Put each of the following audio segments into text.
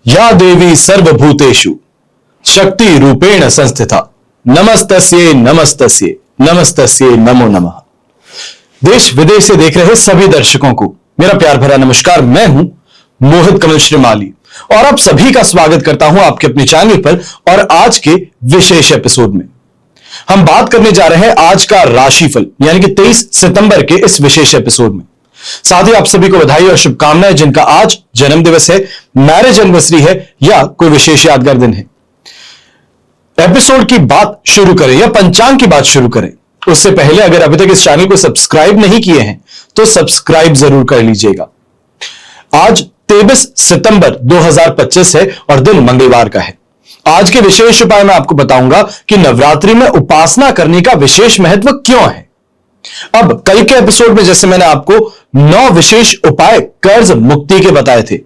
या देवी सर्वभूतेषु शक्ति रूपेण संस्थिता नमस्तस्ये नमस्तस्ये नमस्तस्ये नमो नमः। देश विदेश से देख रहे सभी दर्शकों को मेरा प्यार भरा नमस्कार। मैं हूं मोहित कमल श्रीमाली और आप सभी का स्वागत करता हूं आपके अपने चैनल पर। और आज के विशेष एपिसोड में हम बात करने जा रहे हैं आज का राशिफल यानी कि 23 सितंबर के इस विशेष एपिसोड में। साथ ही आप सभी को बधाई और शुभकामनाएं जिनका आज जन्म दिवस है, मैरिज एनिवर्सरी है या कोई विशेष यादगार दिन है। एपिसोड की बात शुरू करें या पंचांग की बात शुरू करें उससे पहले अगर अभी तक इस चैनल को सब्सक्राइब नहीं किए हैं तो सब्सक्राइब जरूर कर लीजिएगा। आज 23 सितंबर 2025 है और दिन मंगलवार का है। आज के विशेष उपाय मैं आपको बताऊंगा कि नवरात्रि में उपासना करने का विशेष महत्व क्यों है। अब कल के एपिसोड में जैसे मैंने आपको 9 विशेष उपाय कर्ज मुक्ति के बताए थे,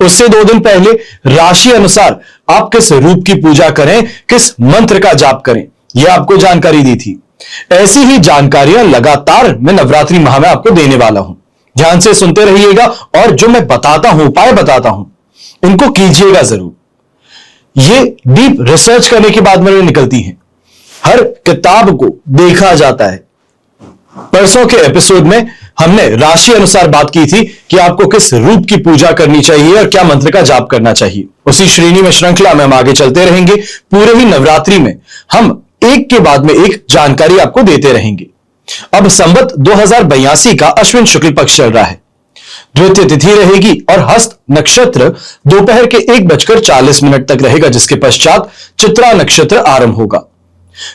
उससे 2 दिन पहले राशि अनुसार आप किस रूप की पूजा करें, किस मंत्र का जाप करें, यह आपको जानकारी दी थी। ऐसी ही जानकारियां लगातार मैं नवरात्रि माह में आपको देने वाला हूं। ध्यान से सुनते रहिएगा और जो मैं बताता हूं, उपाय बताता हूं, इनको कीजिएगा जरूर। ये डीप रिसर्च करने के बाद में निकलती हैं। हर किताब को देखा जाता है। परसों के एपिसोड में हमने राशि अनुसार बात की थी कि आपको किस रूप की पूजा करनी चाहिए और क्या मंत्र का जाप करना चाहिए। उसी श्रेणी में, श्रृंखला में हम आगे चलते रहेंगे। पूरे ही नवरात्रि में हम एक के बाद में एक जानकारी आपको देते रहेंगे। अब संवत 2082 का अश्विन शुक्ल पक्ष चल रहा है। द्वितीय तिथि रहेगी और हस्त नक्षत्र दोपहर के 1:40 तक रहेगा, जिसके पश्चात चित्रा नक्षत्र आरंभ होगा।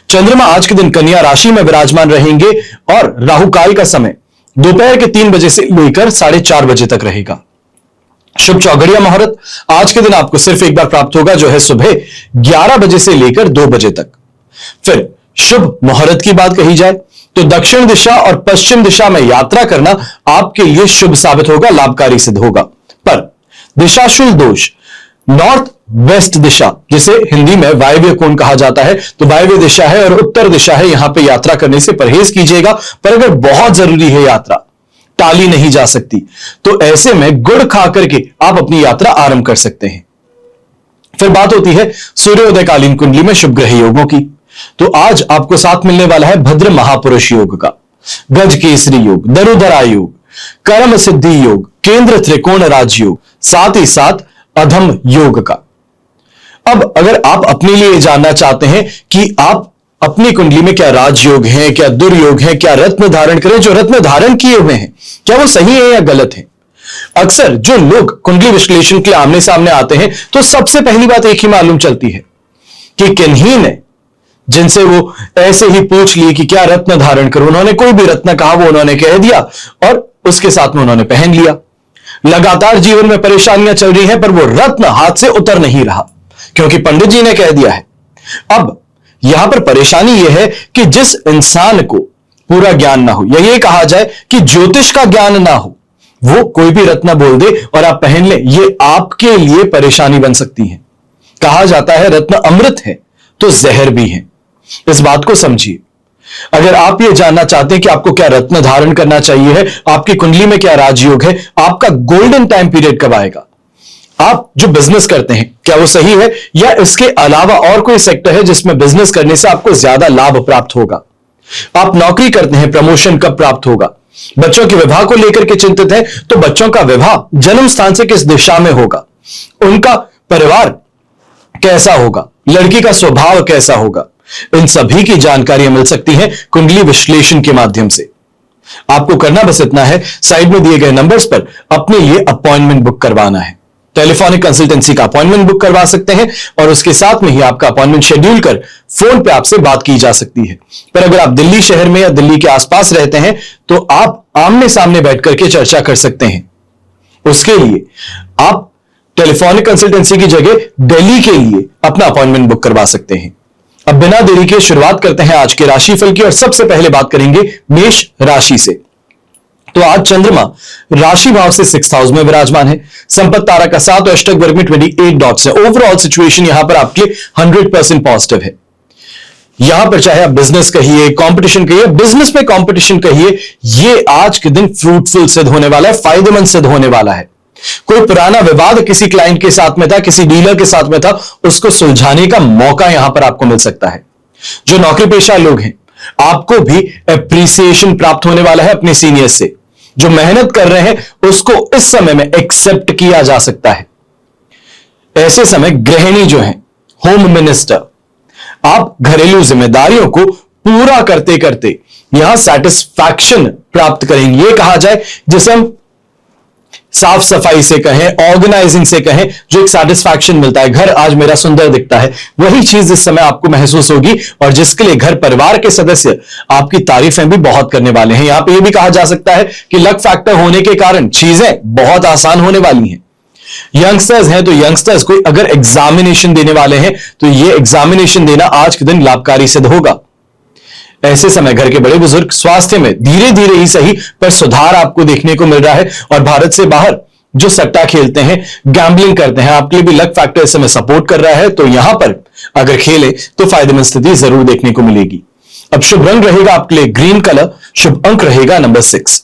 चंद्रमा आज के दिन कन्या राशि में विराजमान रहेंगे और राहु काल का समय दोपहर के 3 बजे से लेकर 4:30 बजे तक रहेगा। शुभ चौघड़िया मुहूर्त आज के दिन आपको सिर्फ एक बार प्राप्त होगा, जो है सुबह 11 बजे से लेकर 2 बजे तक। फिर शुभ मुहूर्त की बात कही जाए तो दक्षिण दिशा और पश्चिम दिशा में यात्रा करना आपके लिए शुभ साबित होगा, लाभकारी सिद्ध होगा। पर दिशाशूल दोष नॉर्थ वेस्ट दिशा, जिसे हिंदी में वायव्य कोण कहा जाता है, तो वायव्य दिशा है और उत्तर दिशा है, यहां पे यात्रा करने से परहेज कीजिएगा। पर अगर बहुत जरूरी है, यात्रा टाली नहीं जा सकती, तो ऐसे में गुड़ खा करके आप अपनी यात्रा आरंभ कर सकते हैं। फिर बात होती है सूर्योदयकालीन कुंडली में शुभ ग्रह योगों की। तो आज आपको साथ मिलने वाला है भद्र महापुरुष योग का, गज केसरी योग, दरुधरा योग, कर्म सिद्धि योग, केंद्र त्रिकोण राज योग, साथ ही साथ अधम योग का। अब अगर आप अपने लिए जानना चाहते हैं कि आप अपनी कुंडली में क्या राजयोग हैं, क्या दुर्योग हैं, क्या रत्न धारण करें, जो रत्न धारण किए हुए हैं क्या वो सही है या गलत है। अक्सर जो लोग कुंडली विश्लेषण के आमने सामने आते हैं तो सबसे पहली बात एक ही मालूम चलती है कि किन्हीं ने जिनसे वो ऐसे ही पूछ लिए कि क्या रत्न धारण करूं, उन्होंने कोई भी रत्न कहा, वो उन्होंने कह दिया और उसके साथ में उन्होंने पहन लिया। लगातार जीवन में परेशानियां चल रही हैं पर वो रत्न हाथ से उतर नहीं रहा, क्योंकि पंडित जी ने कह दिया है। अब यहां पर परेशानी यह है कि जिस इंसान को पूरा ज्ञान ना हो, या ये कहा जाए कि ज्योतिष का ज्ञान ना हो, वो कोई भी रत्न बोल दे और आप पहन ले, ये आपके लिए परेशानी बन सकती है। कहा जाता है रत्न अमृत है तो जहर भी है। इस बात को समझिए। अगर आप ये जानना चाहते हैं कि आपको क्या रत्न धारण करना चाहिए है, आपकी कुंडली में क्या राजयोग है, आपका गोल्डन टाइम पीरियड कब आएगा, आप जो बिजनेस करते हैं क्या वो सही है, या इसके अलावा और कोई सेक्टर है जिसमें बिजनेस करने से आपको ज्यादा लाभ प्राप्त होगा, आप नौकरी करते हैं, प्रमोशन कब प्राप्त होगा, बच्चों के विवाह को लेकर के चिंतित है तो बच्चों का विवाह जन्म स्थान से किस दिशा में होगा, उनका परिवार कैसा होगा, लड़की का स्वभाव कैसा होगा, इन सभी की जानकारियां मिल सकती हैं कुंडली विश्लेषण के माध्यम से। आपको करना बस इतना है, साइड में दिए गए नंबर्स पर अपने लिए अपॉइंटमेंट बुक करवाना है। टेलीफोनिक कंसल्टेंसी का अपॉइंटमेंट बुक करवा सकते हैं और उसके साथ में ही आपका अपॉइंटमेंट शेड्यूल कर फोन पे आपसे बात की जा सकती है। पर अगर आप दिल्ली शहर में या दिल्ली के आसपास रहते हैं तो आप आमने सामने बैठ करके चर्चा कर सकते हैं। उसके लिए आप टेलीफोनिक कंसल्टेंसी की जगह दिल्ली के लिए अपना अपॉइंटमेंट बुक करवा सकते हैं। अब बिना देरी के शुरुआत करते हैं आज के राशिफल की और सबसे पहले बात करेंगे मेष राशि से। तो आज चंद्रमा राशि भाव से 6th हाउस में विराजमान है। संपत्ति तारा का 7 और अष्टक वर्ग में 28 डॉट्स है। ओवरऑल सिचुएशन यहां पर आपके 100% पॉजिटिव है। यहां पर चाहे आप बिजनेस कहिए, कंपटीशन कहिए, बिजनेस में कंपटीशन कहिए, ये आज के दिन फ्रूटफुल सिद्ध होने वाला है, फायदेमंद सिद्ध होने वाला है। कोई पुराना विवाद किसी क्लाइंट के साथ में था, किसी डीलर के साथ में था, उसको सुलझाने का मौका यहां पर आपको मिल सकता है। जो नौकरी पेशा लोग हैं, आपको भी एप्रिसिएशन प्राप्त होने वाला है अपने सीनियर से। जो मेहनत कर रहे हैं उसको इस समय में एक्सेप्ट किया जा सकता है। ऐसे समय गृहिणी जो है, होम मिनिस्टर, आप घरेलू जिम्मेदारियों को पूरा करते करते यहां सेटिस्फैक्शन प्राप्त करेंगे। यह कहा जाए जिसे हम साफ सफाई से कहें, ऑर्गेनाइजिंग से कहें, जो एक सेटिस्फैक्शन मिलता है, घर आज मेरा सुंदर दिखता है, वही चीज इस समय आपको महसूस होगी और जिसके लिए घर परिवार के सदस्य आपकी तारीफें भी बहुत करने वाले हैं। यहां पे यह भी कहा जा सकता है कि लक फैक्टर होने के कारण चीजें बहुत आसान होने वाली हैं। यंगस्टर्स हैं तो यंगस्टर्स कोई अगर एग्जामिनेशन देने वाले हैं तो यह एग्जामिनेशन देना आज के दिन लाभकारी सिद्ध होगा। ऐसे समय घर के बड़े बुजुर्ग स्वास्थ्य में धीरे धीरे ही सही पर सुधार आपको देखने को मिल रहा है। और भारत से बाहर जो सट्टा खेलते हैं, गैम्बलिंग करते हैं, आपके लिए भी लक फैक्टर इस समय सपोर्ट कर रहा है। तो यहां पर अगर खेले तो फायदेमंद स्थिति जरूर देखने को मिलेगी। अब शुभ रंग रहेगा आपके लिए ग्रीन कलर, शुभ अंक रहेगा नंबर 6।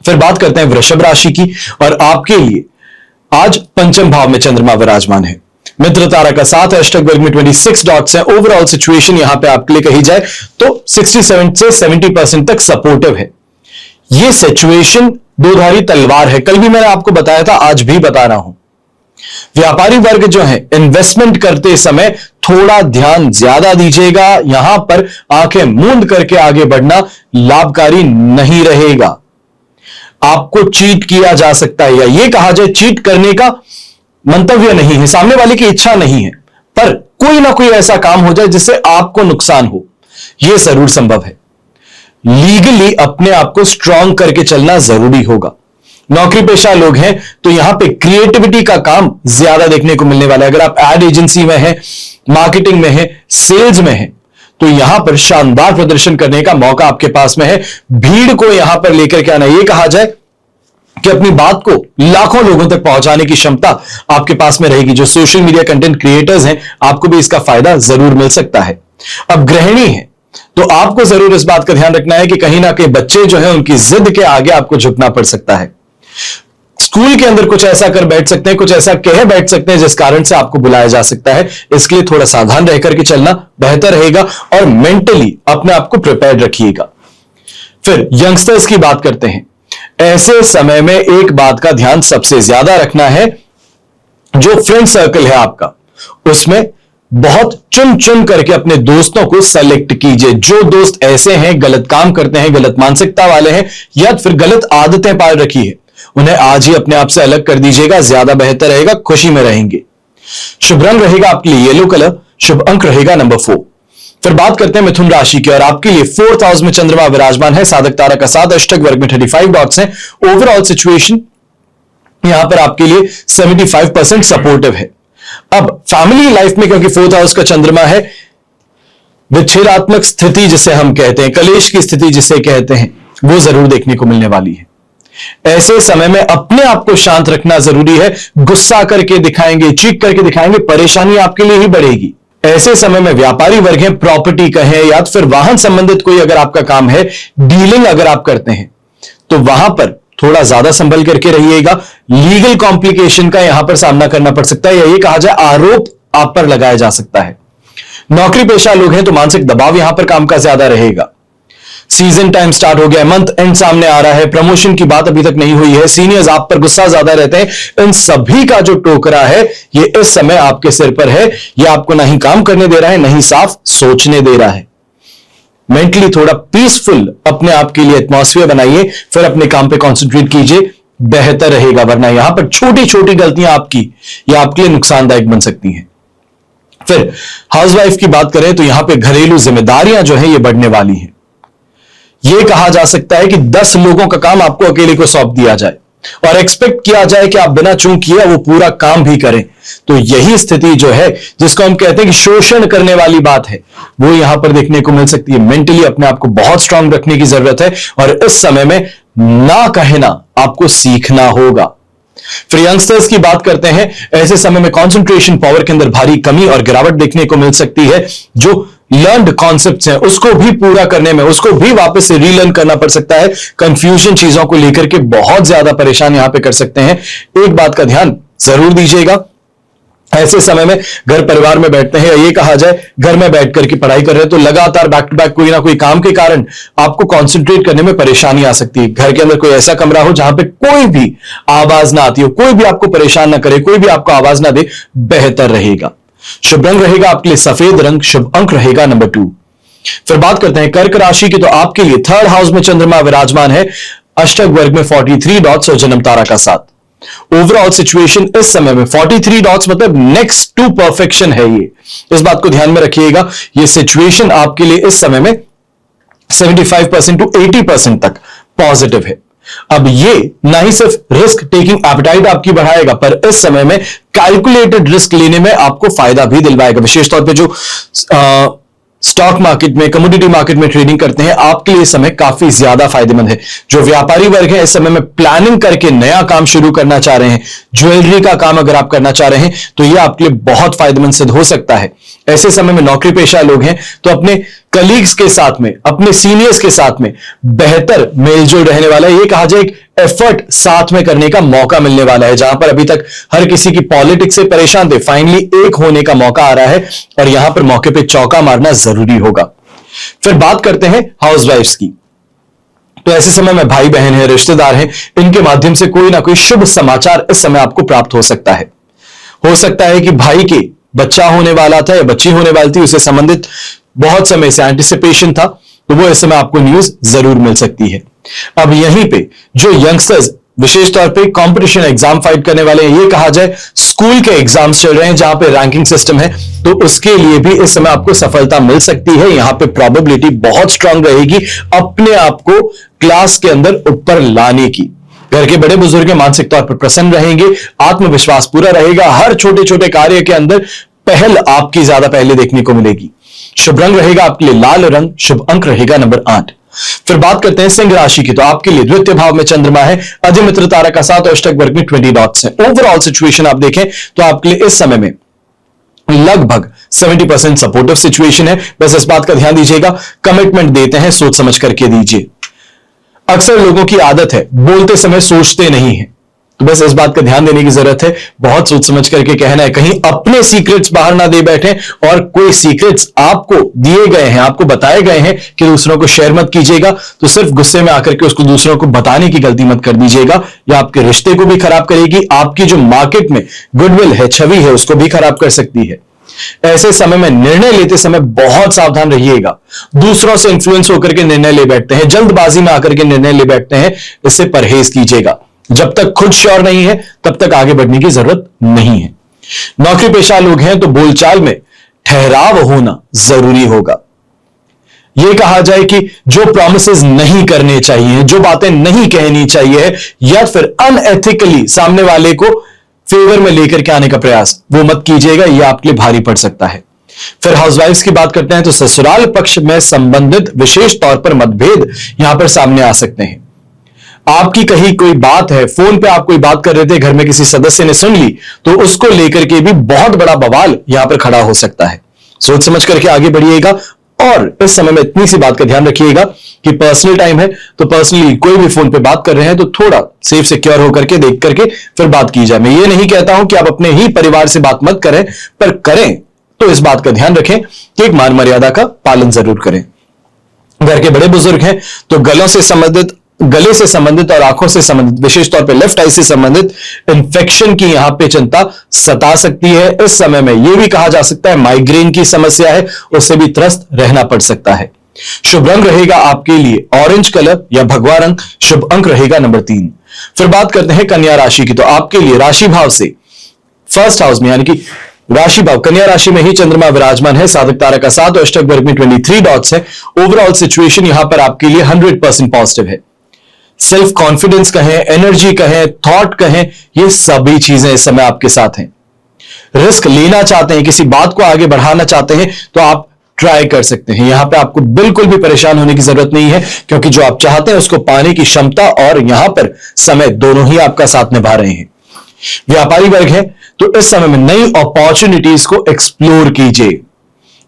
फिर बात करते हैं वृषभ राशि की, और आपके लिए आज पंचम भाव में चंद्रमा विराजमान है। मित्र तारा का साथ, हैशटैग वर्ग में 26 डॉट्स है। ओवरऑल सिचुएशन यहां पे आपके लिए कही जाए तो 67 से 70% तक सपोर्टिव है। यह सिचुएशन दोधारी तलवार है। कल भी मैंने आपको बताया था, आज भी बता रहा हूं। व्यापारी वर्ग जो है, इन्वेस्टमेंट करते समय थोड़ा ध्यान ज्यादा दीजिएगा। यहां पर आंखें मूंद करके आगे बढ़ना लाभकारी नहीं रहेगा। आपको चीट किया जा सकता है, या यह कहा जाए चीट करने का मंतव्य नहीं है, सामने वाले की इच्छा नहीं है, पर कोई ना कोई ऐसा काम हो जाए जिससे आपको नुकसान हो, यह जरूर संभव है। लीगली अपने आप को स्ट्रांग करके चलना जरूरी होगा। नौकरी पेशा लोग हैं तो यहां पे क्रिएटिविटी का काम ज्यादा देखने को मिलने वाला है। अगर आप एड एजेंसी में हैं, मार्केटिंग में हैं, सेल्स में हैं, तो यहां पर शानदार प्रदर्शन करने का मौका आपके पास में है। भीड़ को यहां पर लेकर के आना, यह कहा जाए कि अपनी बात को लाखों लोगों तक पहुंचाने की क्षमता आपके पास में रहेगी। जो सोशल मीडिया कंटेंट क्रिएटर्स हैं, आपको भी इसका फायदा जरूर मिल सकता है। अब गृहिणी है तो आपको जरूर इस बात का ध्यान रखना है कि कहीं ना कहीं बच्चे जो हैं उनकी जिद के आगे आपको झुकना पड़ सकता है। स्कूल के अंदर कुछ ऐसा कर बैठ सकते हैं, कुछ ऐसा कह बैठ सकते हैं जिस कारण से आपको बुलाया जा सकता है। इसके लिए थोड़ा सावधान रह करके चलना बेहतर रहेगा और मेंटली अपने आप को प्रिपेयर्ड रखिएगा। फिर यंगस्टर्स की बात करते हैं। ऐसे समय में एक बात का ध्यान सबसे ज्यादा रखना है, जो फ्रेंड सर्कल है आपका, उसमें बहुत चुन चुन करके अपने दोस्तों को सेलेक्ट कीजिए। जो दोस्त ऐसे हैं, गलत काम करते हैं, गलत मानसिकता वाले हैं, या फिर गलत आदतें पाल रखी है, उन्हें आज ही अपने आप से अलग कर दीजिएगा, ज्यादा बेहतर रहेगा, खुशी में रहेंगे। शुभ रंग रहेगा आपके लिए येलो कलर, शुभ अंक रहेगा नंबर 4। फिर बात करते हैं मिथुन राशि की, और आपके लिए 4th हाउस में चंद्रमा विराजमान है। साधक तारा का साथ, अष्टक वर्ग में 35 डॉट्स हैं। ओवरऑल सिचुएशन यहां पर आपके लिए 75% सपोर्टिव है। अब फैमिली लाइफ में क्योंकि 4th हाउस का चंद्रमा है, विच्छेदात्मक स्थिति जिसे हम कहते हैं, कलेश की स्थिति जिसे कहते हैं, वो जरूर देखने को मिलने वाली है। ऐसे समय में अपने आप को शांत रखना जरूरी है। गुस्सा करके दिखाएंगे, चीख करके दिखाएंगे, परेशानी आपके लिए ही बढ़ेगी। ऐसे समय में व्यापारी वर्ग है, प्रॉपर्टी का है या फिर वाहन संबंधित कोई अगर आपका काम है, डीलिंग अगर आप करते हैं, तो वहां पर थोड़ा ज्यादा संभल करके रहिएगा। लीगल कॉम्प्लिकेशन का यहां पर सामना करना पड़ सकता है, या ये कहा जाए आरोप आप पर लगाया जा सकता है। नौकरी पेशा लोग हैं तो मानसिक दबाव यहां पर काम का ज्यादा रहेगा। सीजन टाइम स्टार्ट हो गया, मंथ एंड सामने आ रहा है, प्रमोशन की बात अभी तक नहीं हुई है, सीनियर्स आप पर गुस्सा ज्यादा रहते हैं। इन सभी का जो टोकरा है, ये इस समय आपके सिर पर है। ये आपको नहीं काम करने दे रहा है, नहीं साफ सोचने दे रहा है। मेंटली थोड़ा पीसफुल अपने आप के लिए एटमॉस्फेयर बनाइए, फिर अपने काम पे कंसंट्रेट कीजिए, बेहतर रहेगा। वरना यहां पर छोटी छोटी गलतियां आपकी या आपके लिए नुकसानदायक बन सकती हैं। फिर हाउसवाइफ की बात करें तो यहां पे घरेलू जिम्मेदारियां जो है ये बढ़ने वाली हैं। यह कहा जा सकता है कि 10 लोगों का काम आपको अकेले को सौंप दिया जाए और एक्सपेक्ट किया जाए कि आप बिना चूक किए वो पूरा काम भी करें। तो यही स्थिति जो है, जिसको हम कहते हैं कि शोषण करने वाली बात है, वो यहां पर देखने को मिल सकती है। मेंटली अपने आप को बहुत स्ट्रांग रखने की जरूरत है और इस समय में ना कहना आपको सीखना होगा। फिर यंगस्टर्स की बात करते हैं। ऐसे समय में कंसंट्रेशन पावर के अंदर भारी कमी और गिरावट देखने को मिल सकती है, जो लर्नड कॉन्सेप्ट्स हैं उसको भी पूरा करने में, उसको भी वापस से रीलर्न करना पड़ सकता है। कंफ्यूजन चीजों को लेकर के बहुत ज्यादा परेशान यहां पे कर सकते हैं। एक बात का ध्यान जरूर दीजिएगा, ऐसे समय में घर परिवार में बैठते हैं, या ये कहा जाए घर में बैठ करके पढ़ाई कर रहे हैं, तो लगातार बैक टू बैक कोई ना कोई काम के कारण आपको कंसंट्रेट करने में परेशानी आ सकती है। घर के अंदर कोई ऐसा कमरा हो जहां पे कोई भी आवाज ना आती हो, कोई भी आपको परेशान ना करे, कोई भी आपको आवाज ना दे, बेहतर रहेगा। शुभ रंग रहेगा आपके लिए सफेद रंग, शुभ अंक रहेगा नंबर 2। फिर बात करते हैं कर्क राशि की, तो आपके लिए 3rd हाउस में चंद्रमा विराजमान है, अष्टक वर्ग में 43 डॉट्स और जन्म तारा का साथ। ओवरऑल सिचुएशन इस समय में 43 डॉट्स मतलब नेक्स्ट टू परफेक्शन है। ये इस बात को ध्यान में रखिएगा, ये सिचुएशन आपके लिए इस समय में 75% टू 80% तक पॉजिटिव है। अब ये ना ही सिर्फ रिस्क टेकिंग एपेटाइट आपकी बढ़ाएगा, पर इस समय में कैलकुलेटेड रिस्क लेने में आपको फायदा भी दिलवाएगा। विशेष तौर पे जो स्टॉक मार्केट में, कमोडिटी मार्केट में ट्रेडिंग करते हैं, आपके लिए समय काफी ज्यादा फायदेमंद है। जो व्यापारी वर्ग है इस समय में प्लानिंग करके नया काम शुरू करना चाह रहे हैं, ज्वेलरी का काम अगर आप करना चाह रहे हैं तो यह आपके लिए बहुत फायदेमंद सिद्ध हो सकता है। ऐसे समय में नौकरी पेशा लोग हैं तो अपने कलीग्स के साथ में, अपने सीनियर्स के साथ में बेहतर मेलजोल रहने वाला है। यह कहा जाए एक एफर्ट साथ में करने का मौका मिलने वाला है। जहां पर अभी तक हर किसी की पॉलिटिक्स से परेशान थे, फाइनली एक होने का मौका आ रहा है और यहां पर मौके पे चौका मारना जरूरी होगा। फिर बात करते हैं हाउसवाइफ्स की, तो ऐसे समय में भाई बहन है, रिश्तेदार हैं, इनके माध्यम से कोई ना कोई शुभ समाचार इस समय आपको प्राप्त हो सकता है। हो सकता है कि भाई के बच्चा होने वाला था या बच्ची होने वाली थी, उससे संबंधित बहुत समय से एंटिसिपेशन था, तो वो इस समय आपको न्यूज जरूर मिल सकती है। अब यहीं पे जो यंगस्टर्स विशेष तौर पे कंपटीशन एग्जाम फाइट करने वाले हैं, ये कहा जाए स्कूल के एग्जाम्स चल रहे हैं जहां पे रैंकिंग सिस्टम है, तो उसके लिए भी इस समय आपको सफलता मिल सकती है। यहां पे प्रोबेबिलिटी बहुत स्ट्रांग रहेगी अपने आप को क्लास के अंदर ऊपर लाने की। घर के बड़े बुजुर्ग मानसिक तौर पर प्रसन्न रहेंगे, आत्मविश्वास पूरा रहेगा, हर छोटे छोटे कार्य के अंदर पहल आपकी ज्यादा पहले देखने को मिलेगी। शुभ रंग रहेगा आपके लिए लाल रंग, शुभ अंक रहेगा नंबर 8। फिर बात करते हैं सिंह राशि की, तो आपके लिए द्वितीय भाव में चंद्रमा है, अधिमित्र तारा का साथ और अष्टक वर्ग में 20 डॉट्स है। ओवरऑल सिचुएशन आप देखें तो आपके लिए इस समय में लगभग 70% सपोर्टिव सिचुएशन है। बस इस बात का ध्यान दीजिएगा, कमिटमेंट देते हैं सोच समझ करके दीजिए। अक्सर लोगों की आदत है बोलते समय सोचते नहीं है, तो बस इस बात का ध्यान देने की जरूरत है, बहुत सोच समझ करके कहना है, कहीं अपने सीक्रेट्स बाहर ना दे बैठे और कोई सीक्रेट्स आपको दिए गए हैं, आपको बताए गए हैं कि दूसरों को शेयर मत कीजिएगा, तो सिर्फ गुस्से में आकर के उसको दूसरों को बताने की गलती मत कर दीजिएगा। या आपके रिश्ते को भी खराब करेगी, आपकी जो मार्केट में गुडविल है, छवि है, उसको भी खराब कर सकती है। ऐसे समय में निर्णय लेते समय बहुत सावधान रहिएगा। दूसरों से इन्फ्लुएंस होकर के निर्णय ले बैठते हैं, जल्दबाजी में आकर के निर्णय ले बैठते हैं, इससे परहेज कीजिएगा। जब तक खुद श्योर नहीं है तब तक आगे बढ़ने की जरूरत नहीं है। नौकरी पेशा लोग हैं तो बोलचाल में ठहराव होना जरूरी होगा। यह कहा जाए कि जो प्रॉमिसेस नहीं करने चाहिए, जो बातें नहीं कहनी चाहिए, या फिर अनएथिकली सामने वाले को फेवर में लेकर के आने का प्रयास, वो मत कीजिएगा, यह आपके लिए भारी पड़ सकता है। फिर हाउसवाइफ्स की बात करते हैं तो ससुराल पक्ष में संबंधित विशेष तौर पर मतभेद यहां पर सामने आ सकते हैं। आपकी कहीं कोई बात है, फोन पे आप कोई बात कर रहे थे, घर में किसी सदस्य ने सुन ली, तो उसको लेकर के भी बहुत बड़ा बवाल यहां पर खड़ा हो सकता है। सोच समझ करके आगे बढ़िएगा और इस समय में इतनी सी बात का ध्यान रखिएगा कि पर्सनल टाइम है, तो पर्सनली कोई भी फोन पे बात कर रहे हैं तो थोड़ा सेफ सिक्योर होकर के देख करके फिर बात की जाए। मैं ये नहीं कहता हूं कि आप अपने ही परिवार से बात मत करें, पर करें तो इस बात का ध्यान रखें कि एक मान मर्यादा का पालन जरूर करें। घर के बड़े बुजुर्ग हैं तो गले से संबंधित और आंखों से संबंधित, विशेष तौर पे लेफ्ट आई से संबंधित इंफेक्शन की यहां पे चिंता सता सकती है। इस समय में यह भी कहा जा सकता है माइग्रेन की समस्या है, उससे भी त्रस्त रहना पड़ सकता है। शुभ रंग रहेगा आपके लिए ऑरेंज कलर या भगवा रंग, शुभ अंक रहेगा नंबर 3। फिर बात करते हैं कन्या राशि की, तो आपके लिए राशि भाव से 1st हाउस में यानी कि राशि भाव कन्या राशि में ही चंद्रमा विराजमान है, साधक तारा का साथ और अष्टक वर्ग में 23 डॉट्स है। ओवरऑल सिचुएशन यहां पर आपके लिए 100% पॉजिटिव है। सेल्फ कॉन्फिडेंस कहें, एनर्जी कहें, थॉट कहें, ये सभी चीजें इस समय आपके साथ हैं। रिस्क लेना चाहते हैं, किसी बात को आगे बढ़ाना चाहते हैं तो आप ट्राई कर सकते हैं। यहां पे आपको बिल्कुल भी परेशान होने की जरूरत नहीं है, क्योंकि जो आप चाहते हैं उसको पाने की क्षमता और यहां पर समय दोनों ही आपका साथ निभा रहे हैं। व्यापारी वर्ग है तो इस समय में नई अपॉर्चुनिटीज को एक्सप्लोर कीजिए।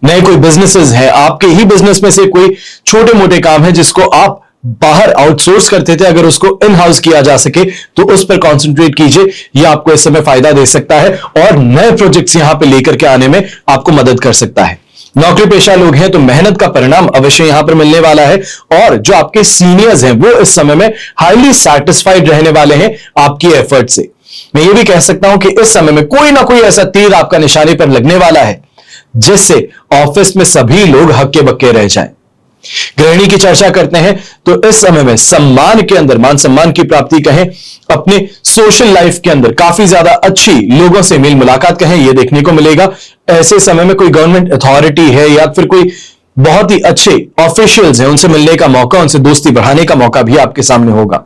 नए कोई बिजनेसेस हैं, आपके ही बिजनेस में से कोई छोटे मोटे काम है जिसको आप बाहर आउटसोर्स करते थे, अगर उसको इन हाउस किया जा सके तो उस पर कंसंट्रेट कीजिए। यह आपको इस समय फायदा दे सकता है और नए प्रोजेक्ट्स यहां पे लेकर के आने में आपको मदद कर सकता है। नौकरी पेशा लोग हैं तो मेहनत का परिणाम अवश्य यहां पर मिलने वाला है और जो आपके सीनियर्स हैं वो इस समय में हाईली सैटिस्फाइड रहने वाले हैं आपकी एफर्ट से। मैं ये भी कह सकता हूं कि इस समय में कोई ना कोई ऐसा तीर आपका निशाने पर लगने वाला है जिससे ऑफिस में सभी लोग हक्के बक्के रह जाएं। गृहिणी की चर्चा करते हैं तो इस समय में सम्मान के अंदर मान सम्मान की प्राप्ति कहें, अपने सोशल लाइफ के अंदर काफी ज्यादा अच्छी लोगों से मेल मुलाकात कहें, यह देखने को मिलेगा। ऐसे समय में कोई गवर्नमेंट अथॉरिटी है या फिर कोई बहुत ही अच्छे ऑफिशियल्स हैं, उनसे मिलने का मौका, उनसे दोस्ती बढ़ाने का मौका भी आपके सामने होगा।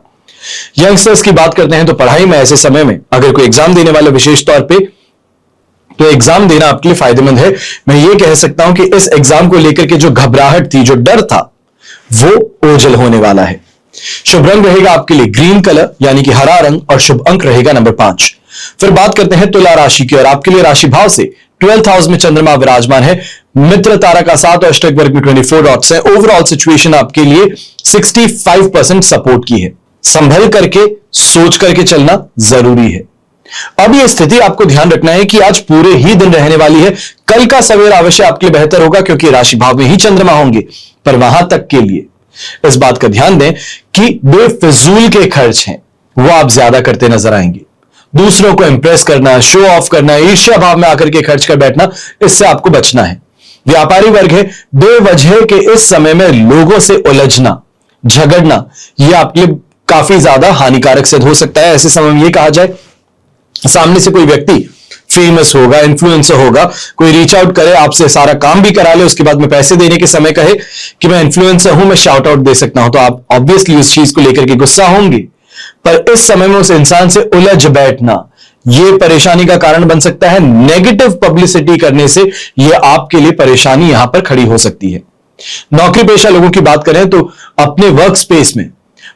यंगस्टर्स की बात करते हैं तो पढ़ाई में ऐसे समय में अगर कोई एग्जाम देने वाले विशेष तौर पर, तो एग्जाम देना आपके लिए फायदेमंद है। मैं ये कह सकता हूं कि इस एग्जाम को लेकर के जो घबराहट थी, जो डर था, वो ओझल होने वाला है। शुभ रंग रहेगा आपके लिए ग्रीन कलर यानी कि हरा रंग और शुभ अंक रहेगा नंबर 5। फिर बात करते हैं तुला राशि की और आपके लिए राशि भाव से 12th हाउस में चंद्रमा विराजमान है। मित्र तारा का 7 और अष्टक वर्ग में 24 डॉट्स है। ओवरऑल सिचुएशन आपके लिए 65% सपोर्ट की है। संभल करके सोच करके चलना जरूरी है। अब यह स्थिति आपको ध्यान रखना है कि आज पूरे ही दिन रहने वाली है। कल का सवेरा अवश्य आपके लिए बेहतर होगा क्योंकि राशि भाव में ही चंद्रमा होंगे, पर वहां तक के लिए इस बात का ध्यान दें कि बेफिजूल के खर्च हैं वो आप ज्यादा करते नजर आएंगे। दूसरों को इंप्रेस करना, शो ऑफ करना, ईर्ष्या भाव में आकर के खर्च कर बैठना, इससे आपको बचना है। व्यापारी वर्ग है, बेवजह के इस समय में लोगों से उलझना, झगड़ना, यह आपके लिए काफी ज्यादा हानिकारक सिद्ध हो सकता है। ऐसे समय में यह कहा जाए, सामने से कोई व्यक्ति फेमस होगा, इन्फ्लुएंसर होगा, कोई रीच आउट करे, आपसे सारा काम भी करा ले, उसके बाद में पैसे देने के समय कहे कि मैं इन्फ्लुएंसर हूं, मैं शाउट आउट दे सकता हूं, तो आप ऑब्वियसली उस चीज को लेकर के गुस्सा होंगे। पर इस समय में उस इंसान से उलझ बैठना यह परेशानी का कारण बन सकता है। नेगेटिव पब्लिसिटी करने से यह आपके लिए परेशानी यहां पर खड़ी हो सकती है। नौकरी पेशा लोगों की बात करें तो अपने वर्क स्पेस में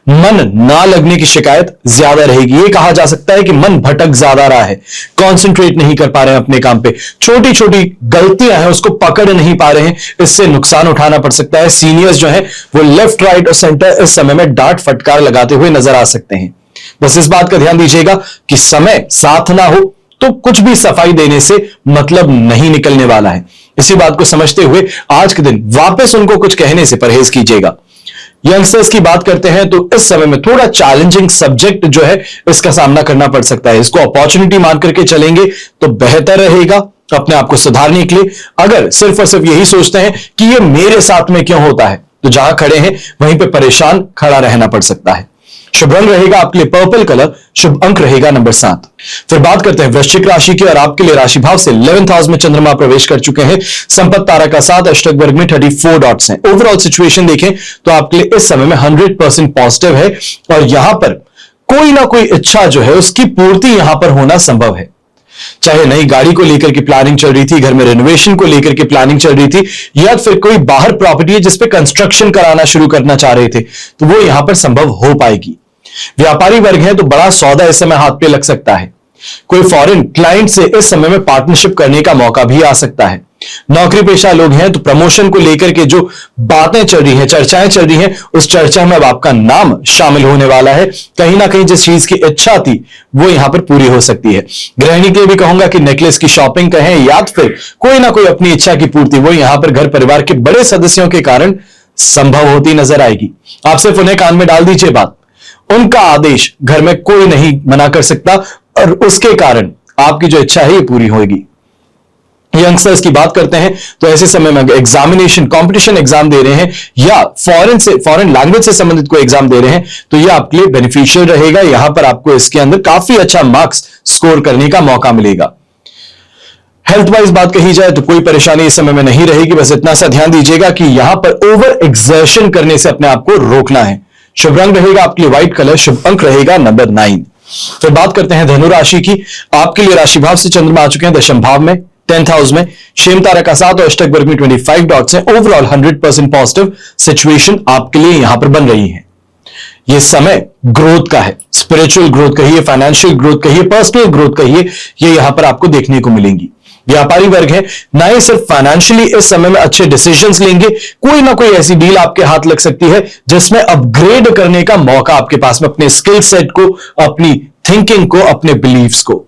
मन ना लगने की शिकायत ज्यादा रहेगी। यह कहा जा सकता है कि मन भटक ज्यादा रहा है, कंसंट्रेट नहीं कर पा रहे हैं अपने काम पे, छोटी छोटी गलतियां हैं उसको पकड़ नहीं पा रहे हैं, इससे नुकसान उठाना पड़ सकता है। सीनियर्स जो हैं वो लेफ्ट राइट और सेंटर इस समय में डांट फटकार लगाते हुए नजर आ सकते हैं। बस इस बात का ध्यान दीजिएगा कि समय साथ ना हो तो कुछ भी सफाई देने से मतलब नहीं निकलने वाला है। इसी बात को समझते हुए आज के दिन वापस उनको कुछ कहने से परहेज कीजिएगा। यंगस्टर्स की बात करते हैं तो इस समय में थोड़ा चैलेंजिंग सब्जेक्ट जो है इसका सामना करना पड़ सकता है। इसको अपॉर्चुनिटी मान करके चलेंगे तो बेहतर रहेगा अपने आप को सुधारने के लिए। अगर सिर्फ और सिर्फ यही सोचते हैं कि ये मेरे साथ में क्यों होता है, तो जहां खड़े हैं वहीं पे परेशान खड़ा रहना पड़ सकता है। शुभ रंग रहेगा आपके लिए पर्पल कलर, शुभ अंक रहेगा नंबर 7। फिर बात करते हैं वृश्चिक राशि की और आपके लिए राशि भाव से 11th हाउस में चंद्रमा प्रवेश कर चुके हैं। संपत्ति तारा का 7 अष्टक वर्ग में 34 डॉट्स हैं। ओवरऑल सिचुएशन देखें तो आपके लिए इस समय में 100% पॉजिटिव है और यहां पर कोई ना कोई इच्छा जो है उसकी पूर्ति यहां पर होना संभव है। चाहे नई गाड़ी को लेकर के प्लानिंग चल रही थी, घर में रेनोवेशन को लेकर के प्लानिंग चल रही थी, या फिर कोई बाहर प्रॉपर्टी है जिसपे कंस्ट्रक्शन कराना शुरू करना चाह रहे थे, तो वो यहां पर संभव हो पाएगी। व्यापारी वर्ग है तो बड़ा सौदा इस समय हाथ पे लग सकता है। कोई फॉरेन क्लाइंट से इस समय में पार्टनरशिप करने का मौका भी आ सकता है। नौकरी पेशा लोग हैं तो प्रमोशन को लेकर के जो बातें चल रही हैं, चर्चाएं चल रही हैं, उस चर्चा में अब आपका नाम शामिल होने वाला है। कहीं ना कहीं जिस चीज की इच्छा थी वो यहां पर पूरी हो सकती है। गृहिणी के लिए भी कहूंगा कि नेकलेस की शॉपिंग कहें या फिर कोई ना कोई अपनी इच्छा की पूर्ति वो यहां पर घर परिवार के बड़े सदस्यों के कारण संभव होती नजर आएगी। आप सिर्फ उन्हें कान में डाल दीजिए बात, उनका आदेश घर में कोई नहीं मना कर सकता और उसके कारण आपकी जो इच्छा है ये पूरी होगी। यंगस्टर्स की बात करते हैं तो ऐसे समय में एग्जामिनेशन, कंपटीशन एग्जाम दे रहे हैं या फॉरेन लैंग्वेज से संबंधित कोई एग्जाम दे रहे हैं तो ये आपके लिए बेनिफिशियल रहेगा। यहां पर आपको इसके अंदर काफी अच्छा मार्क्स स्कोर करने का मौका मिलेगा। हेल्थ वाइज बात कही जाए तो कोई परेशानी इस समय में नहीं रहेगी। बस इतना सा ध्यान दीजिएगा कि यहां पर ओवर एक्सर्शन करने से अपने आप को रोकना है। शुभ रंग रहेगा आपके लिए व्हाइट कलर, शुभ अंक रहेगा नंबर 9। फिर बात करते हैं धनु राशि की। आपके लिए राशि भाव से चंद्रमा आ चुके हैं दशम भाव में 10th हाउस में। क्षेम तारा का 7 और अष्टक वर्ग में 25 डॉट्स हैं। ओवरऑल 100% पॉजिटिव सिचुएशन आपके लिए यहां पर बन रही है। यह समय ग्रोथ का है, स्पिरिचुअल ग्रोथ कहिए, फाइनेंशियल ग्रोथ कहिए, पर्सनल ग्रोथ कहिए, ये यहां पर आपको देखने को मिलेंगी। व्यापारी वर्ग है, ना ही सिर्फ फाइनेंशियली इस समय में अच्छे डिसीजंस लेंगे, कोई ना कोई ऐसी डील आपके हाथ लग सकती है जिसमें अपग्रेड करने का मौका आपके पास में, अपने स्किल सेट को, अपनी थिंकिंग को, अपने बिलीव्स को,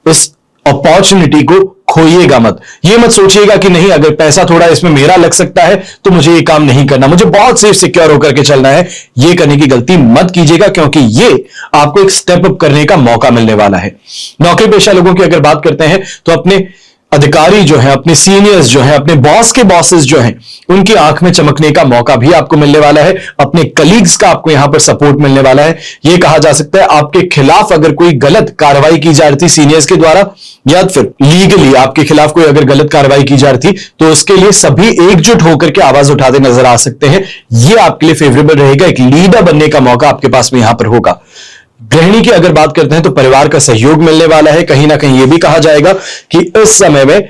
इस अपॉर्चुनिटी को खोइएगा मत। ये मत सोचिएगा कि नहीं अगर पैसा थोड़ा इसमें मेरा लग सकता है तो मुझे ये काम नहीं करना, मुझे बहुत सेफ सिक्योर होकर के चलना है। ये करने की गलती मत कीजिएगा, क्योंकि ये आपको एक स्टेप अप करने का मौका मिलने वाला है। नौकरी पेशा लोगों की अगर बात करते हैं तो अपने अधिकारी जो है, अपने सीनियर्स जो है, अपने बॉस के बॉसेस जो हैं, उनकी आंख में चमकने का मौका भी आपको मिलने वाला है। अपने कलीग्स का आपको यहां पर सपोर्ट मिलने वाला है। यह कहा जा सकता है आपके खिलाफ अगर कोई गलत कार्रवाई की जा रही थी सीनियर्स के द्वारा, या फिर लीगली आपके खिलाफ कोई अगर गलत कार्रवाई की जा रही थी, तो उसके लिए सभी एकजुट होकर के आवाज उठाते नजर आ सकते हैं। यह आपके लिए फेवरेबल रहेगा, एक लीडर बनने का मौका आपके पास में यहां पर होगा। गृहिणी की अगर बात करते हैं तो परिवार का सहयोग मिलने वाला है। कहीं ना कहीं यह भी कहा जाएगा कि इस समय में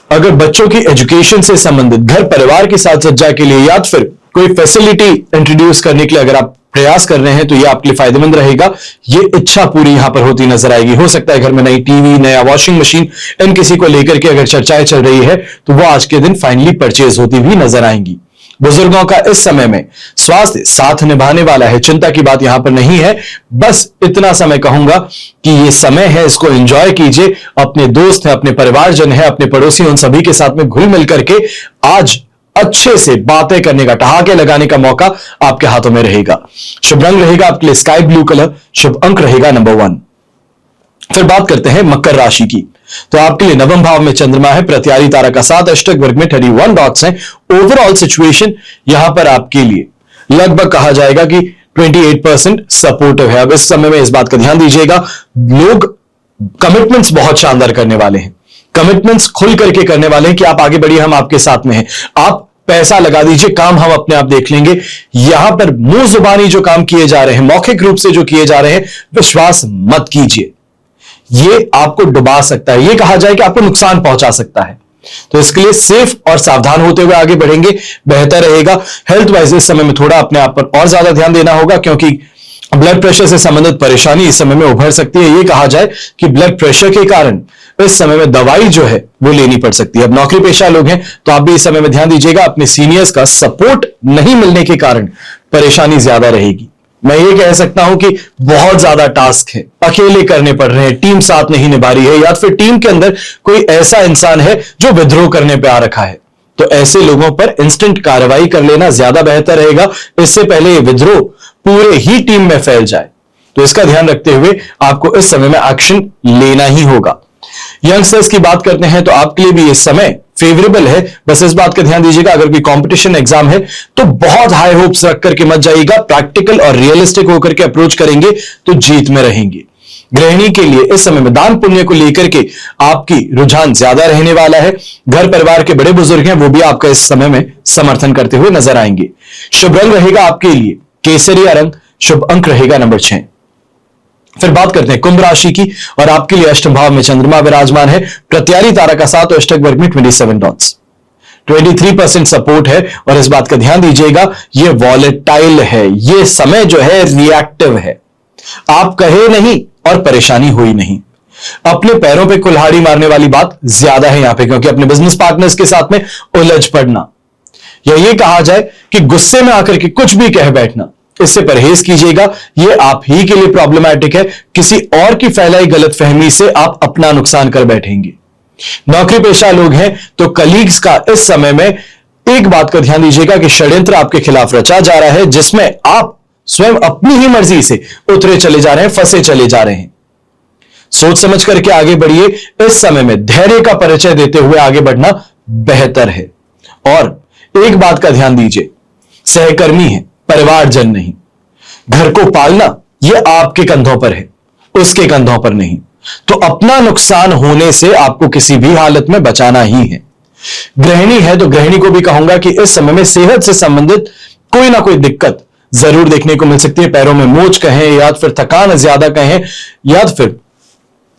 अगर बच्चों की एजुकेशन से संबंधित घर परिवार की साथ सज्जा के लिए या फिर कोई फैसिलिटी इंट्रोड्यूस करने के लिए अगर आप प्रयास कर रहे हैं तो यह आपके लिए फायदेमंद रहेगा। यह इच्छा पूरी यहां पर होती नजर आएगी। हो सकता है घर में नई टीवी, नया वॉशिंग मशीन, इन किसी को लेकर के अगर चर्चाएं चल रही है तो वह आज के दिन फाइनली परचेज होती हुई नजर आएंगी। बुजुर्गों का इस समय में स्वास्थ्य साथ निभाने वाला है, चिंता की बात यहां पर नहीं है। बस इतना समय कहूंगा कि यह समय है, इसको एंजॉय कीजिए। अपने दोस्त हैं, अपने परिवारजन है, अपने पड़ोसी, उन सभी के साथ में घुल मिल करके आज अच्छे से बातें करने का, ठहाके लगाने का मौका आपके हाथों में रहेगा। शुभ रंग रहेगा आपके लिए स्काई ब्लू कलर, शुभ अंक रहेगा नंबर 1। फिर बात करते हैं मकर राशि की। तो आपके लिए नवम भाव में चंद्रमा है, प्रत्यारी तारा का 7, अष्टक वर्ग में 31 डॉट्स हैं। ओवरऑल सिचुएशन यहां पर आपके लिए लगभग कहा जाएगा कि 28% सपोर्टिव है। अब इस समय में इस बात का ध्यान दीजिएगा, लोग कमिटमेंट्स बहुत शानदार करने वाले हैं, कमिटमेंट्स खुल करके करने वाले हैं कि आप आगे बढ़िए, हम आपके साथ में हैं, आप पैसा लगा दीजिए, काम हम अपने आप देख लेंगे। यहां पर मुंह जुबानी जो काम किए जा रहे हैं, मौखिक रूप से जो किए जा रहे हैं, विश्वास मत कीजिए। ये आपको डुबा सकता है, ये कहा जाए कि आपको नुकसान पहुंचा सकता है। तो इसके लिए सेफ और सावधान होते हुए आगे बढ़ेंगे, बेहतर रहेगा। हेल्थ वाइज इस समय में थोड़ा अपने आप पर और ज्यादा ध्यान देना होगा, क्योंकि ब्लड प्रेशर से संबंधित परेशानी इस समय में उभर सकती है। यह कहा जाए कि ब्लड प्रेशर के कारण इस समय में दवाई जो है वो लेनी पड़ सकती है। अब नौकरी पेशा लोग हैं तो आप भी इस समय में ध्यान दीजिएगा, अपने सीनियर्स का सपोर्ट नहीं मिलने के कारण परेशानी ज्यादा रहेगी। मैं ये कह सकता हूं कि बहुत ज्यादा टास्क है, अकेले करने पड़ रहे हैं, टीम साथ नहीं निभा रही है, या फिर टीम के अंदर कोई ऐसा इंसान है जो विद्रोह करने पे आ रखा है। तो ऐसे लोगों पर इंस्टेंट कार्रवाई कर लेना ज्यादा बेहतर रहेगा, इससे पहले ये विद्रोह पूरे ही टीम में फैल जाए। तो इसका ध्यान रखते हुए आपको इस समय में एक्शन लेना ही होगा। यंगस्टर्स की बात करते हैं तो आपके लिए भी ये समय फेवरेबल है। बस इस बात का ध्यान दीजिएगा, अगर कोई कंपटीशन एग्जाम है तो बहुत हाई होप्स रख करके मत जाइएगा, प्रैक्टिकल और रियलिस्टिक होकर के अप्रोच करेंगे तो जीत में रहेंगे। गृहिणी के लिए इस समय में दान पुण्य को लेकर के आपकी रुझान ज्यादा रहने वाला है। घर परिवार के बड़े बुजुर्ग हैं, वो भी आपका इस समय में समर्थन करते हुए नजर आएंगे। शुभ रंग रहेगा आपके लिए केसरिया रंग, शुभ अंक रहेगा नंबर 6। फिर बात करते हैं कुंभ राशि की, और आपके लिए अष्टम भाव में चंद्रमा विराजमान है, प्रत्यारी तारा का 7 और अष्टक वर्ग में 27 डॉट्स, 23% सपोर्ट है। और इस बात का ध्यान दीजिएगा, यह वॉलेटाइल है, यह समय जो है रिएक्टिव है। आप कहे नहीं और परेशानी हुई नहीं। अपने पैरों पे कुल्हाड़ी मारने वाली बात ज्यादा है यहां पे, क्योंकि अपने बिजनेस पार्टनर्स के साथ में उलझ पड़ना, या यह कहा जाए कि गुस्से में आकर के कुछ भी कह बैठना, इससे परहेज कीजिएगा। यह आप ही के लिए प्रॉब्लमैटिक है। किसी और की फैलाई गलतफहमी से आप अपना नुकसान कर बैठेंगे। नौकरी पेशा लोग हैं तो कलीग्स का इस समय में एक बात का ध्यान दीजिएगा कि षड्यंत्र आपके खिलाफ रचा जा रहा है, जिसमें आप स्वयं अपनी ही मर्जी से उतरे चले जा रहे हैं, फंसे चले जा रहे हैं। सोच समझ करके आगे बढ़िए। इस समय में धैर्य का परिचय देते हुए आगे बढ़ना बेहतर है। और एक बात का ध्यान दीजिए, सहकर्मी है, परिवारजन नहीं। घर को पालना यह आपके कंधों पर है, उसके कंधों पर नहीं। तो अपना नुकसान होने से आपको किसी भी हालत में बचाना ही है। गृहिणी है तो गृहिणी को भी कहूंगा कि इस समय में सेहत से संबंधित कोई ना कोई दिक्कत जरूर देखने को मिल सकती है। पैरों में मोच कहें, या फिर थकान ज्यादा कहें, या फिर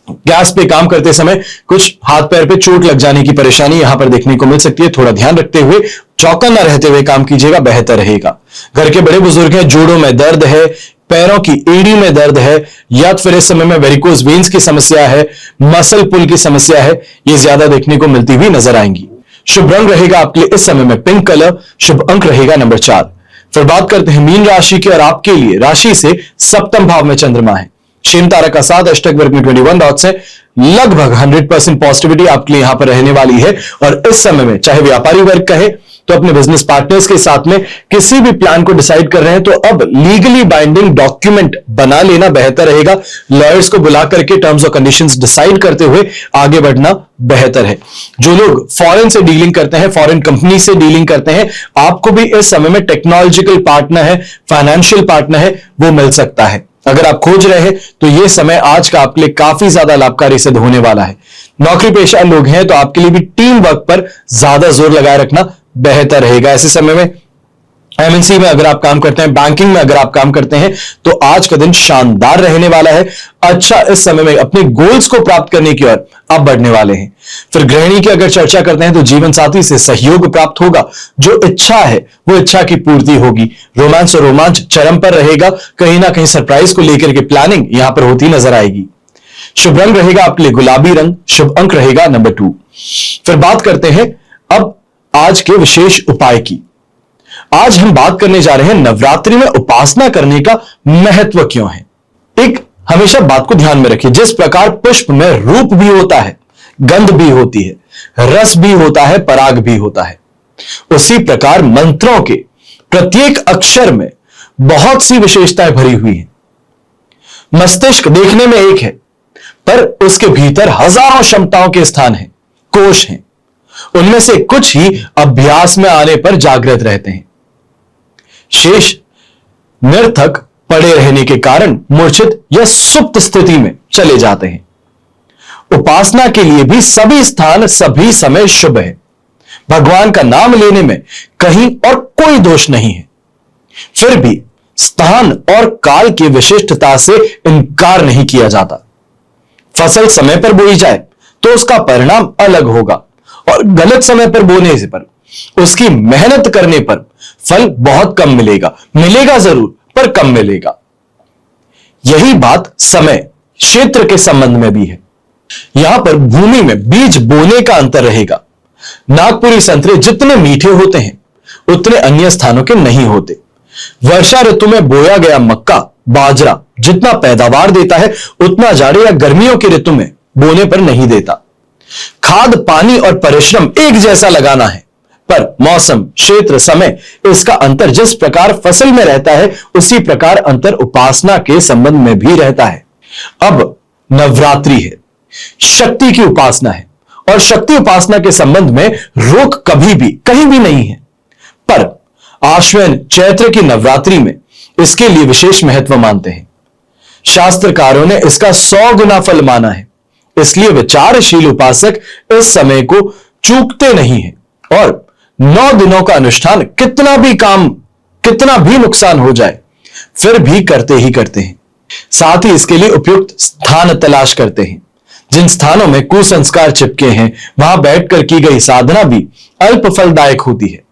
गैस पे काम करते समय कुछ हाथ पैर पे चोट लग जाने की परेशानी यहां पर देखने को मिल सकती है। थोड़ा ध्यान रखते हुए, चौकन्ना रहते हुए काम कीजिएगा, बेहतर रहेगा। घर के बड़े बुजुर्ग हैं, जोड़ों में दर्द है, पैरों की एड़ी में दर्द है, या फिर इस समय में वेरिकोज वेन्स की समस्या है, मसल पुल की समस्या है, ये ज्यादा देखने को मिलती हुई नजर आएंगी। शुभ रंग रहेगा आपके लिए इस समय में पिंक कलर। शुभ अंक रहेगा नंबर 4। फिर बात करते हैं मीन राशि की, और आपके लिए राशि से सप्तम भाव में चंद्रमा है। शेम तारा का 7 अष्टक वर्ग में 21 डॉट्स है। लगभग 100% पॉजिटिविटी आपके लिए यहां पर रहने वाली है। और इस समय में चाहे व्यापारी वर्ग कहे तो अपने बिजनेस पार्टनर्स के साथ में किसी भी प्लान को डिसाइड कर रहे हैं तो अब लीगली बाइंडिंग डॉक्यूमेंट बना लेना बेहतर रहेगा। लॉयर्स को बुला करके टर्म्स और कंडीशंस डिसाइड करते हुए आगे बढ़ना बेहतर है। जो लोग फॉरेन से डीलिंग करते हैं, फॉरेन कंपनी से डीलिंग करते हैं, आपको भी इस समय में टेक्नोलॉजिकल पार्टनर है, फाइनेंशियल पार्टनर है, वो मिल सकता है। अगर आप खोज रहे हैं तो यह समय आज का आपके लिए काफी ज्यादा लाभकारी सिद्ध होने वाला है। नौकरी पेशा लोग हैं तो आपके लिए भी टीम वर्क पर ज्यादा जोर लगाए रखना बेहतर रहेगा। ऐसे समय में एमएनसी में अगर आप काम करते हैं, बैंकिंग में अगर आप काम करते हैं, तो आज का दिन शानदार रहने वाला है। अच्छा, इस समय में अपने गोल्स को प्राप्त करने की ओर आप बढ़ने वाले हैं। फिर गृहिणी की अगर चर्चा करते हैं तो जीवन साथी से सहयोग प्राप्त होगा। जो इच्छा है वो इच्छा की पूर्ति होगी। रोमांस और रोमांच चरम पर रहेगा। कहीं ना कहीं सरप्राइज को लेकर के प्लानिंग यहां पर होती नजर आएगी। शुभ रंग रहेगा आपके लिए गुलाबी रंग। शुभ अंक रहेगा नंबर 2। फिर बात करते हैं अब आज के विशेष उपाय की। आज हम बात करने जा रहे हैं नवरात्रि में उपासना करने का महत्व क्यों है। एक हमेशा बात को ध्यान में रखिए, जिस प्रकार पुष्प में रूप भी होता है, गंध भी होती है, रस भी होता है, पराग भी होता है, उसी प्रकार मंत्रों के प्रत्येक अक्षर में बहुत सी विशेषताएं भरी हुई हैं। मस्तिष्क देखने में एक है, पर उसके भीतर हजारों क्षमताओं के स्थान हैं, कोश हैं। उनमें से कुछ ही अभ्यास में आने पर जागृत रहते हैं, शेष निरर्थक पड़े रहने के कारण मूर्छित या सुप्त स्थिति में चले जाते हैं। उपासना के लिए भी सभी स्थान सभी समय शुभ है। भगवान का नाम लेने में कहीं और कोई दोष नहीं है। फिर भी स्थान और काल की विशिष्टता से इनकार नहीं किया जाता। फसल समय पर बोई जाए तो उसका परिणाम अलग होगा, और गलत समय पर बोने से पर उसकी मेहनत करने पर फल बहुत कम मिलेगा। मिलेगा जरूर, पर कम मिलेगा। यही बात समय क्षेत्र के संबंध में भी है। यहां पर भूमि में बीज बोने का अंतर रहेगा। नागपुरी संतरे जितने मीठे होते हैं उतने अन्य स्थानों के नहीं होते। वर्षा ऋतु में बोया गया मक्का, बाजरा जितना पैदावार देता है उतना जाड़े या गर्मियों की ऋतु में बोने पर नहीं देता। खाद, पानी और परिश्रम एक जैसा लगाना है, पर मौसम, क्षेत्र, समय इसका अंतर जिस प्रकार फसल में रहता है उसी प्रकार अंतर उपासना के संबंध में भी रहता है। अब नवरात्रि है, शक्ति की उपासना है, और शक्ति उपासना के संबंध में रोक कभी भी कहीं भी नहीं है। पर आश्विन चैत्र की नवरात्रि में इसके लिए विशेष महत्व मानते हैं। शास्त्रकारों ने इसका 100 गुना फल माना है। इसलिए विचारशील उपासक इस समय को चूकते नहीं है, और 9 दिनों का अनुष्ठान कितना भी नुकसान हो जाए फिर भी करते ही करते हैं। साथ ही इसके लिए उपयुक्त स्थान तलाश करते हैं। जिन स्थानों में कुसंस्कार चिपके हैं वहां बैठकर की गई साधना भी अल्प फलदायक होती है।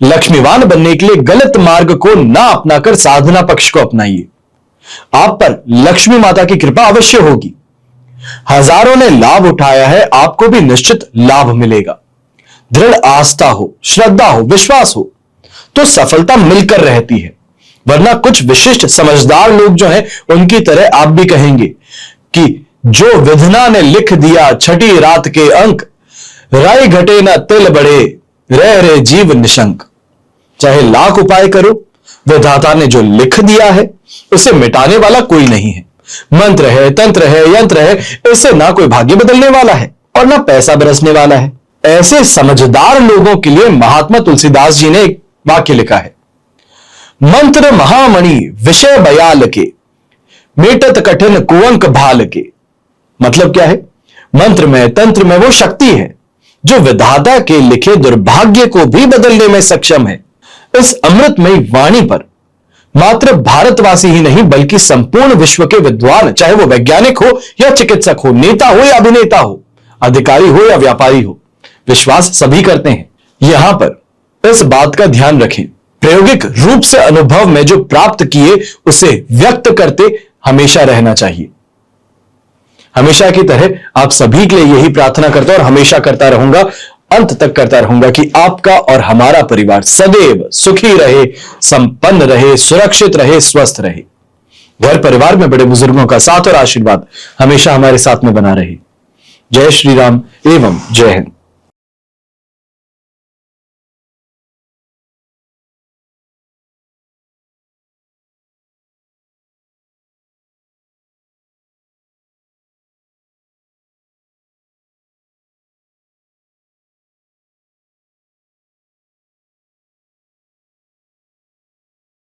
लक्ष्मीवान बनने के लिए गलत मार्ग को ना अपनाकर साधना पक्ष को अपनाइए। आप पर लक्ष्मी माता की कृपा अवश्य होगी। हजारों ने लाभ उठाया है, आपको भी निश्चित लाभ मिलेगा। दृढ़ आस्था हो, श्रद्धा हो, विश्वास हो तो सफलता मिलकर रहती है। वरना कुछ विशिष्ट समझदार लोग जो हैं उनकी तरह आप भी कहेंगे कि जो विधना ने लिख दिया छठी रात के अंक, राय घटे न तिल बढ़े, रह रे जीव निशंक। चाहे लाख उपाय करो, विधाता ने जो लिख दिया है उसे मिटाने वाला कोई नहीं है। मंत्र है, तंत्र है, यंत्र है, इससे ना कोई भाग्य बदलने वाला है और ना पैसा बरसने वाला है। ऐसे समझदार लोगों के लिए महात्मा तुलसीदास जी ने एक वाक्य लिखा है, मंत्र महामणि विषय बयाल के, मेटत कठिन कुंवक भाल के। मतलब क्या है? मंत्र में, तंत्र में वो शक्ति है जो विधाता के लिखे दुर्भाग्य को भी बदलने में सक्षम है। इस अमृतमयी वाणी पर मात्र भारतवासी ही नहीं बल्कि संपूर्ण विश्व के विद्वान, चाहे वो वैज्ञानिक हो या चिकित्सक हो, नेता हो या अभिनेता हो, अधिकारी हो या व्यापारी हो, विश्वास सभी करते हैं। यहां पर इस बात का ध्यान रखें, प्रायोगिक रूप से अनुभव में जो प्राप्त किए उसे व्यक्त करते हमेशा रहना चाहिए। हमेशा की तरह आप सभी के लिए यही प्रार्थना करता हूं और हमेशा करता रहूंगा, अंत तक करता रहूंगा कि आपका और हमारा परिवार सदैव सुखी रहे, संपन्न रहे, सुरक्षित रहे, स्वस्थ रहे। घर परिवार में बड़े बुजुर्गों का साथ और आशीर्वाद हमेशा हमारे साथ में बना रहे। जय श्री राम एवं जय हिंद।